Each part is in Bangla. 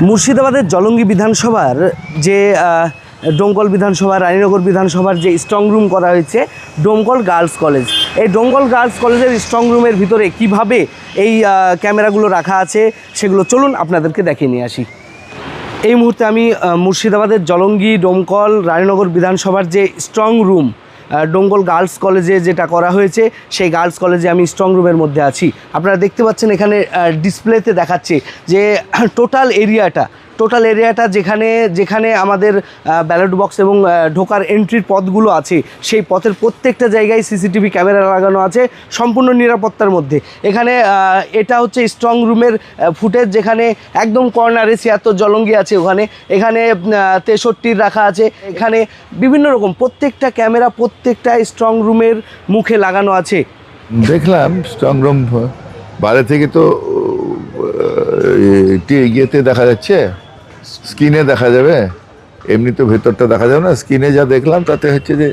মুর্শিদাবাদের জলঙ্গি বিধানসভার যে ডোমকল বিধানসভা, রানীনগর বিধানসভার যে স্ট্রং রুম করা হয়েছে ডোমকল গার্লস কলেজ, এই ডোমকল গার্লস কলেজের স্ট্রং রুমের ভিতরে কিভাবে এই ক্যামেরাগুলো রাখা আছে সেগুলো চলুন আপনাদেরকে দেখিয়ে নিয়ে আসি। এই মুহূর্তে আমি মুর্শিদাবাদের জলঙ্গি ডোমকল রানীনগর বিধানসভার যে স্ট্রং রুম ডোমকল গার্লস কলেজে যেটা করা হয়েছে সেই গার্লস কলেজে আমি স্ট্রং রুমের মধ্যে আছি। আপনারা দেখতে পাচ্ছেন এখানে ডিসপ্লেতে দেখাচ্ছে যে টোটাল এরিয়াটা যেখানে যেখানে আমাদের ব্যালট বক্স এবং ঢোকার এন্ট্রির পথগুলো আছে সেই পথের প্রত্যেকটা জায়গায় সিসিটিভি ক্যামেরা লাগানো আছে সম্পূর্ণ নিরাপত্তার মধ্যে। এখানে এটা হচ্ছে স্ট্রং রুমের ফুটেজ, যেখানে একদম কর্নারে ৭৬ জলঙ্গি আছে, এখানে ৬৩ রাখা আছে। এখানে বিভিন্ন রকম প্রত্যেকটা ক্যামেরা প্রত্যেকটা স্ট্রং রুমের মুখে লাগানো আছে। দেখলাম স্ট্রং রুম বাইরে থেকে তো ইয়েতে দেখা যাচ্ছে, স্ক্রিনে দেখা যাবে, এমনি তো ভেতরটা দেখা যাবে না। স্ক্রিনে যা দেখলাম তাতে হচ্ছে যে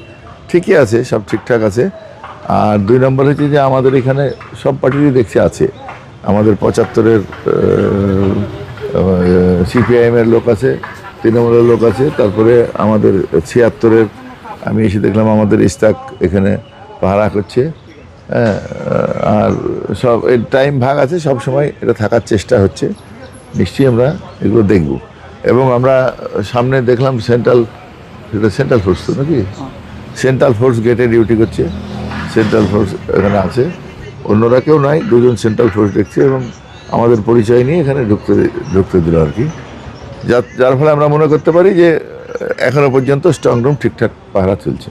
ঠিকই আছে, সব ঠিকঠাক আছে। আর ২ নম্বর হচ্ছে যে আমাদের এখানে সব পার্টিরই দেখছি আছে। আমাদের ৭৫-এর সিপিআইএমের লোক আছে, তৃণমূলের লোক আছে, তারপরে আমাদের ৭৬-এর আমি এসে দেখলাম আমাদের ইস্তাক এখানে পাহারা করছে। হ্যাঁ, আর সব এর টাইম ভাগ আছে, সব সময় এটা থাকার চেষ্টা হচ্ছে। নিশ্চয়ই আমরা এগুলো দেখব। এবং আমরা সামনে দেখলাম সেন্ট্রাল ফোর্স তো নাকি, সেন্ট্রাল ফোর্স গেটে ডিউটি করছে। সেন্ট্রাল ফোর্স এখানে আছে, অন্যরা কেউ নাই, ২জন সেন্ট্রাল ফোর্স দেখছে এবং আমাদের পরিচয় নিয়ে এখানে ঢুকতে দিল আর কি। যার ফলে আমরা মনে করতে পারি যে এখনো পর্যন্ত স্ট্রং রুম ঠিকঠাক পাহারা চলছে।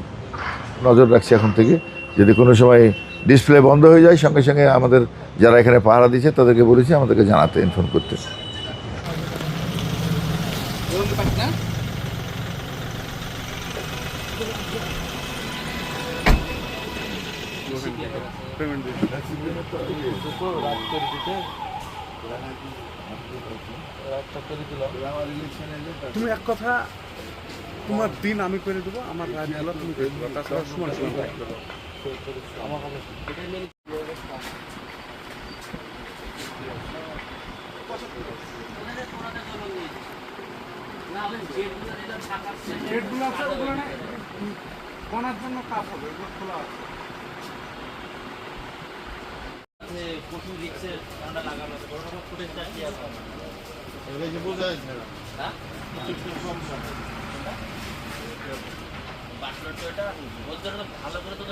নজর রাখছি এখন থেকে, যদি কোনো সময় ডিসপ্লে বন্ধ হয়ে যায় সঙ্গে সঙ্গে আমাদের যারা এখানে পাহারা দিচ্ছে তাদেরকে বলেছি আমাদেরকে জানাতে, ইনফর্ম করতে। তুমি এক কথা, তোমার দিন আমি করে দেবো, আমার রায় মেলা তুমি করে দেবো, তাছাড়া সমান কোনার জন্য কাজ হবে, এগুলো খোলা আছে। প্রচুর রিক্সের ঠান্ডা লাগানো আছে, বড় রকম ফুটেজটা কি আছে এগুলো যে বোঝা যাচ্ছে না। হ্যাঁ, কম সময় বাটলার তো এটা বলতে ভালো করে তো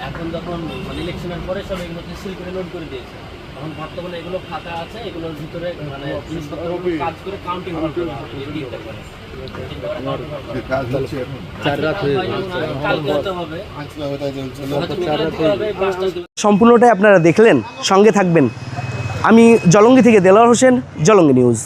এখন যখন ইলেকশনের পরে সব এগুলো সিল করে নোট করে দিয়েছে, এখন বর্তমানে এগুলো ফাঁকা আছে, এগুলোর ভিতরে মানে কাজ করে কাউন্টিং করতে পারে। সম্পূর্ণটাই আপনারা দেখলেন, সঙ্গে থাকবেন। আমি জলঙ্গি থেকে দেলোয়ার হোসেন, জলঙ্গি নিউজ।